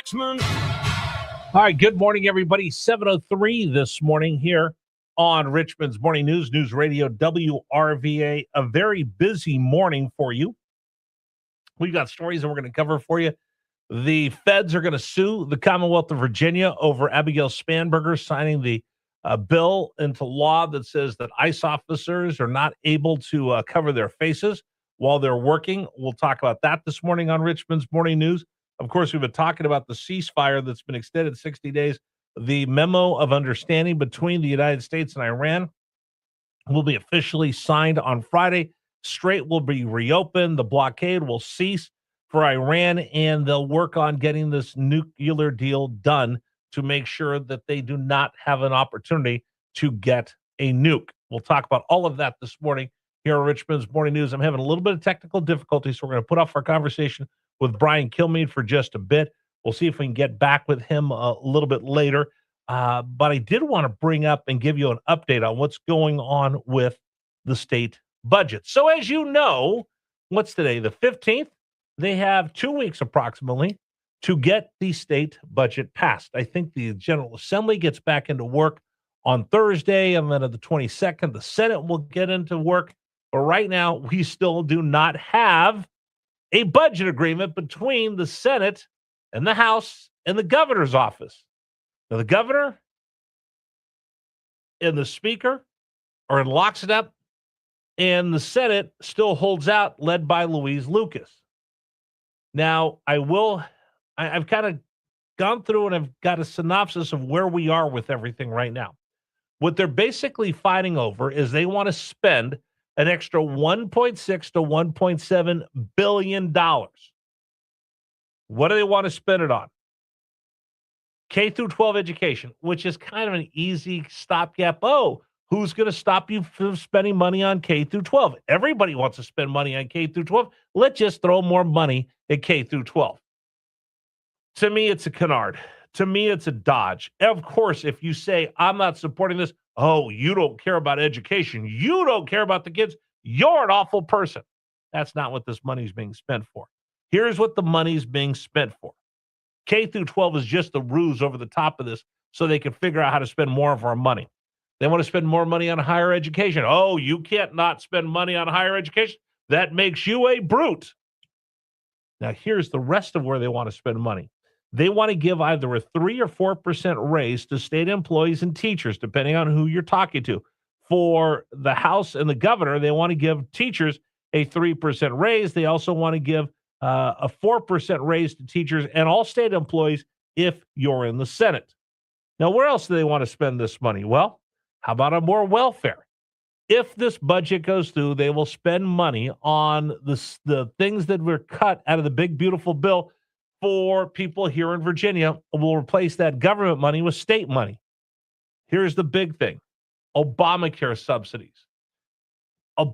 Richmond. All right, good morning, everybody. 7:03 this morning here on Richmond's Morning News Radio WRVA. A very busy morning for you. We've got stories that we're going to cover for you. The feds are going to sue the Commonwealth of Virginia over Abigail Spanberger signing the bill into law that says that ICE officers are not able to cover their faces while they're working. We'll talk about that this morning on Richmond's Morning News. Of course, we've been talking about the ceasefire that's been extended 60 days. The memo of understanding between the United States and Iran will be officially signed on Friday. Strait will be reopened. The blockade will cease for Iran, and they'll work on getting this nuclear deal done to make sure that they do not have an opportunity to get a nuke. We'll talk about all of that this morning here on Richmond's Morning News. I'm having a little bit of technical difficulty, so we're going to put off our conversation with Brian Kilmeade for just a bit. We'll see if we can get back with him a little bit later. But I did want to bring up and give you an update on what's going on with the state budget. So as you know, what's today, the 15th? They have 2 weeks approximately to get the state budget passed. I think the General Assembly gets back into work on Thursday, and then on the 22nd, the Senate will get into work. But right now, we still do not have a budget agreement between the Senate and the House and the governor's office. Now, the governor and the speaker are in lockstep, and the Senate still holds out, led by Louise Lucas. Now, I've kind of gone through and I've got a synopsis of where we are with everything right now. What they're basically fighting over is they want to spend an extra $1.6 to $1.7 billion. What do they want to spend it on? K through 12 education, which is kind of an easy stopgap. Oh, who's going to stop you from spending money on K through 12? Everybody wants to spend money on K through 12. Let's just throw more money at K through 12. To me, it's a canard. To me, it's a dodge. Of course, if you say, I'm not supporting this, oh, you don't care about education, you don't care about the kids, you're an awful person. That's not what this money is being spent for. Here's what the money is being spent for. K through 12 is just the ruse over the top of this so they can figure out how to spend more of our money. They want to spend more money on higher education. Oh, you can't not spend money on higher education. That makes you a brute. Now, here's the rest of where they want to spend money. They want to give either a 3 or 4% raise to state employees and teachers, depending on who you're talking to. For the House and the governor, they want to give teachers a 3% raise. They also want to give a 4% raise to teachers and all state employees if you're in the Senate. Now, where else do they want to spend this money? Well, how about on more welfare? If this budget goes through, they will spend money on the things that were cut out of the big, beautiful bill for people here in Virginia. We'll replace that government money with state money. Here's the big thing. Obamacare subsidies. A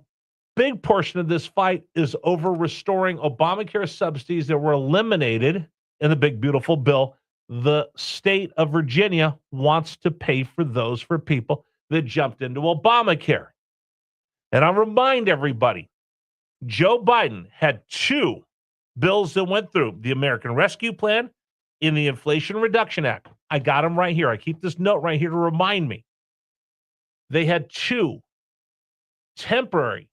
big portion of this fight is over restoring Obamacare subsidies that were eliminated in the big, beautiful bill. The state of Virginia wants to pay for those for people that jumped into Obamacare. And I'll remind everybody, Joe Biden had 2 bills that went through: the American Rescue Plan and the Inflation Reduction Act. I got them right here. I keep this note right here to remind me. They had 2 temporary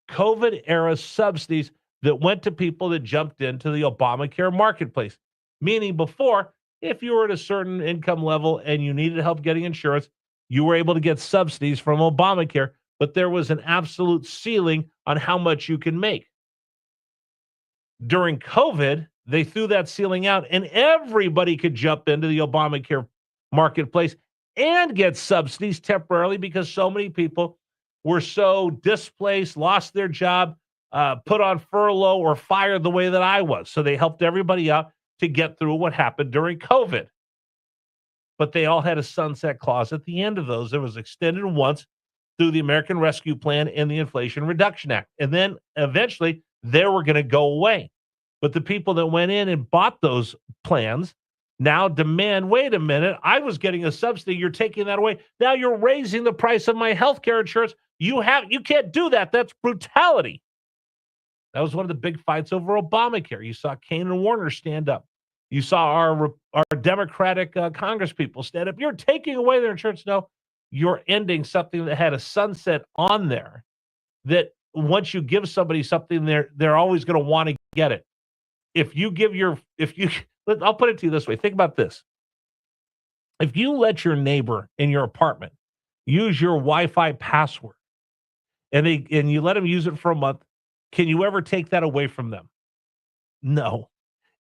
COVID-era subsidies that went to people that jumped into the Obamacare marketplace. Meaning before, if you were at a certain income level and you needed help getting insurance, you were able to get subsidies from Obamacare, but there was an absolute ceiling on how much you can make. During COVID, they threw that ceiling out and everybody could jump into the Obamacare marketplace and get subsidies temporarily because so many people were so displaced, lost their job, put on furlough or fired the way that I was. So they helped everybody out to get through what happened during COVID. But they all had a sunset clause at the end of those. It was extended once through the American Rescue Plan and the Inflation Reduction Act. And then eventually they were going to go away. But the people that went in and bought those plans now demand, wait a minute, I was getting a subsidy. You're taking that away. Now you're raising the price of my health care insurance. You can't do that. That's brutality. That was one of the big fights over Obamacare. You saw Kane and Warner stand up You saw our Democratic Congress people stand up. You're taking away their insurance. No, you're ending something that had a sunset on there that once you give somebody something, they're always going to want to get it. I'll put it to you this way. Think about this. If you let your neighbor in your apartment use your Wi-Fi password and you let them use it for a month, can you ever take that away from them? No.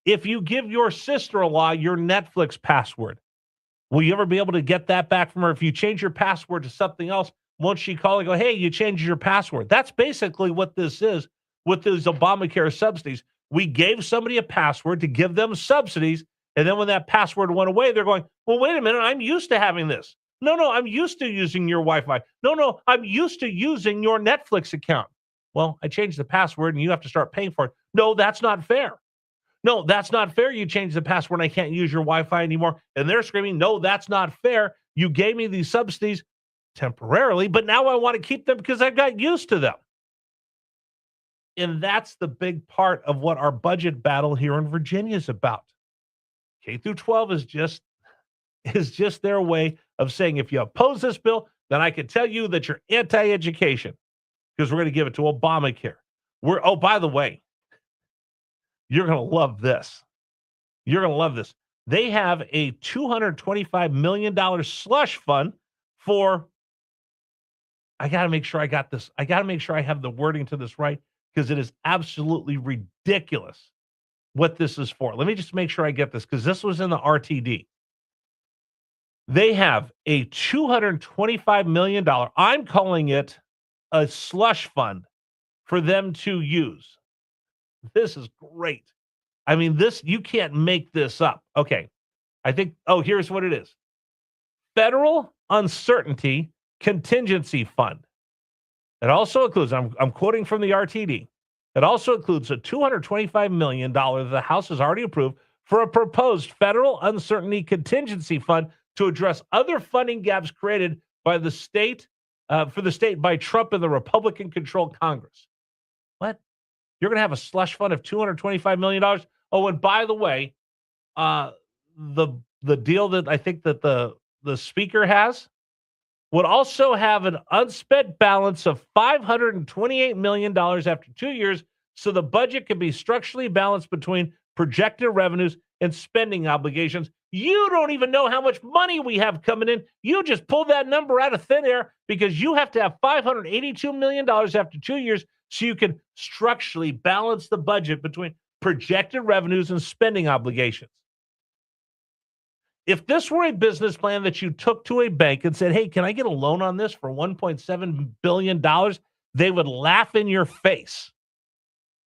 If you give your sister-in-law your Netflix password, will you ever be able to get that back from her? If you change your password to something else, won't she call and go, hey, you changed your password? That's basically what this is with these Obamacare subsidies. We gave somebody a password to give them subsidies, and then when that password went away, they're going, well, wait a minute, I'm used to having this. No, I'm used to using your Wi-Fi. No, I'm used to using your Netflix account. Well, I changed the password, and you have to start paying for it. No, that's not fair. No, that's not fair. You changed the password and I can't use your Wi-Fi anymore. And they're screaming, no, that's not fair. You gave me these subsidies temporarily, but now I want to keep them because I've got used to them. And that's the big part of what our budget battle here in Virginia is about. K through 12 is just their way of saying, if you oppose this bill, then I can tell you that you're anti-education because we're going to give it to Obamacare. Oh, by the way, you're going to love this. You're going to love this. They have a $225 million slush fund for, I got to make sure I got this. I got to make sure I have the wording to this right because it is absolutely ridiculous what this is for. Let me just make sure I get this because this was in the RTD. They have a $225 million, I'm calling it a slush fund for them to use. This is great. I mean, you can't make this up. Okay. Here's what it is. Federal Uncertainty Contingency Fund. It also includes, I'm quoting from the RTD, it also includes a $225 million the House has already approved for a proposed Federal Uncertainty Contingency Fund to address other funding gaps created by the state, by Trump and the Republican-controlled Congress. What? You're going to have a slush fund of $225 million. Oh, and by the way, the deal that I think that the speaker has would also have an unspent balance of $528 million after 2 years, so the budget can be structurally balanced between projected revenues and spending obligations. You don't even know how much money we have coming in. You just pulled that number out of thin air because you have to have $582 million after 2 years so you can structurally balance the budget between projected revenues and spending obligations. If this were a business plan that you took to a bank and said, hey, can I get a loan on this for $1.7 billion? They would laugh in your face.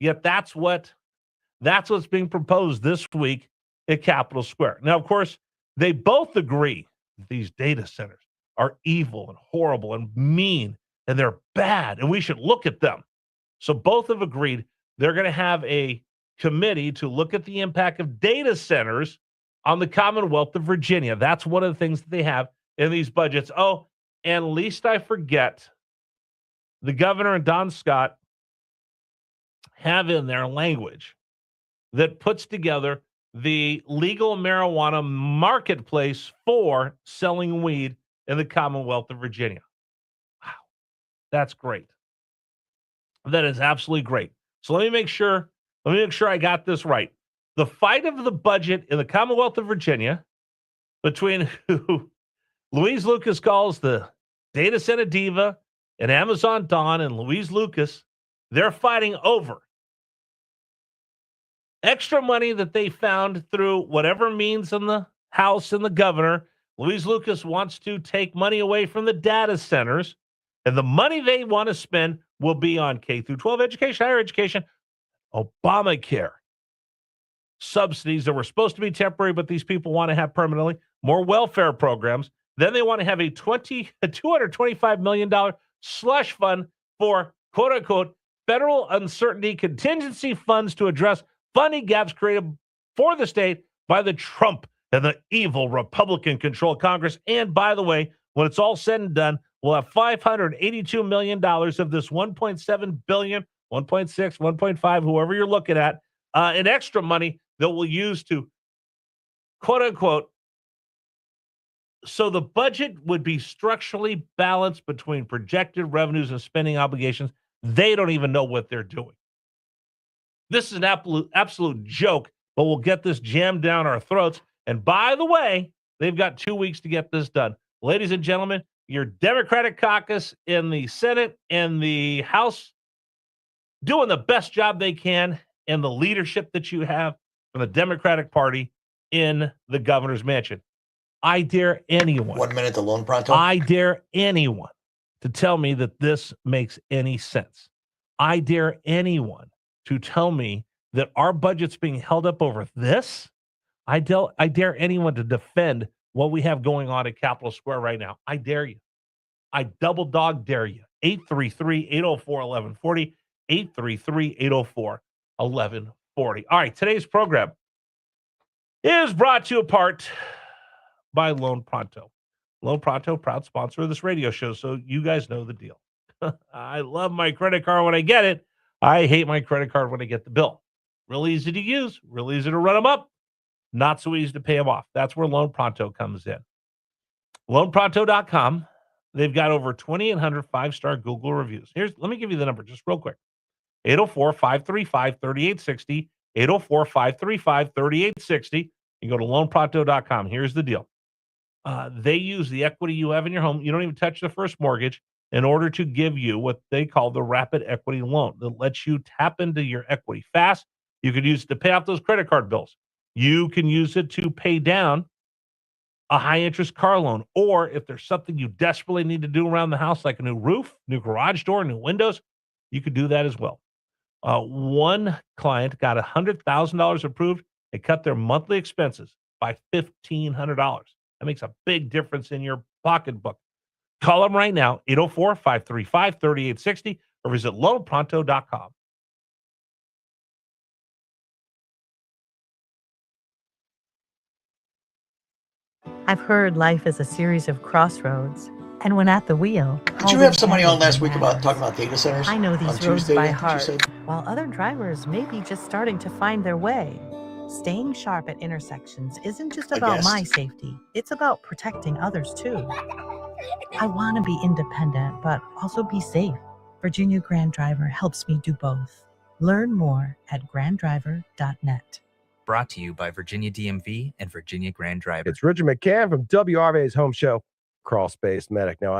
Yet that's what's being proposed this week at Capitol Square. Now, of course, they both agree that these data centers are evil and horrible and mean, and they're bad, and we should look at them. So both have agreed they're going to have a committee to look at the impact of data centers on the Commonwealth of Virginia. That's one of the things that they have in these budgets. Oh, and least I forget, the governor and Don Scott have in their language that puts together the legal marijuana marketplace for selling weed in the Commonwealth of Virginia. Wow, that's great. That is absolutely great. So let me make sure I got this right. The fight of the budget in the Commonwealth of Virginia between who Louise Lucas calls the data center diva and Amazon Dawn and Louise Lucas, they're fighting over extra money that they found through whatever means in the House and the governor. Louise Lucas wants to take money away from the data centers, and the money they want to spend will be on K through 12 education, higher education, Obamacare, subsidies that were supposed to be temporary, but these people want to have permanently, more welfare programs. Then they want to have a $225 million slush fund for quote unquote federal uncertainty contingency funds to address funding gaps created for the state by the Trump and the evil Republican-controlled Congress. And by the way, when it's all said and done, we'll have $582 million of this $1.7 billion, 1.6, 1.5, whoever you're looking at, in extra money that we'll use to quote unquote, so the budget would be structurally balanced between projected revenues and spending obligations. They don't even know what they're doing. This is an absolute joke, but we'll get this jammed down our throats. And by the way, they've got 2 weeks to get this done. Ladies and gentlemen, your Democratic caucus in the Senate and the House doing the best job they can, and the leadership that you have from the Democratic Party in the governor's mansion. I dare anyone. 1 minute to Lone Pronto. I dare anyone to tell me that this makes any sense. I dare anyone to tell me that our budget's being held up over this. I dare anyone to defend what we have going on at Capitol Square right now. I dare you. I double dog dare you. 833-804-1140. 833-804-1140. All right, today's program is brought to you apart by Lone Pronto. Lone Pronto, proud sponsor of this radio show, so you guys know the deal. I love my credit card when I get it. I hate my credit card when I get the bill. Real easy to use, real easy to run them up, not so easy to pay them off. That's where Lone Pronto comes in. LonePronto.com. They've got over 2,800 five-star Google reviews. Let me give you the number just real quick. 804-535-3860. 804-535-3860. You go to LonePronto.com. Here's the deal. They use the equity you have in your home. You don't even touch the first mortgage in order to give you what they call the rapid equity loan that lets you tap into your equity fast. You can use it to pay off those credit card bills. You can use it to pay down a high-interest car loan, or if there's something you desperately need to do around the house, like a new roof, new garage door, new windows, you could do that as well. One client got $100,000 approved. It cut their monthly expenses by $1,500. That makes a big difference in your pocketbook. Call them right now, 804-535-3860, or visit LonePronto.com. I've heard life is a series of crossroads, and when at the wheel... Did you have somebody on last week talking about data centers? I know these on roads Tuesday, by heart, you while other drivers may be just starting to find their way. Staying sharp at intersections isn't just about my safety, it's about protecting others too. I want to be independent, but also be safe. Virginia Grand Driver helps me do both. Learn more at granddriver.net. Brought to you by Virginia DMV and Virginia Grand Driver. It's Richard McCann from WRVA's home show, Crawl Space Medic. Now,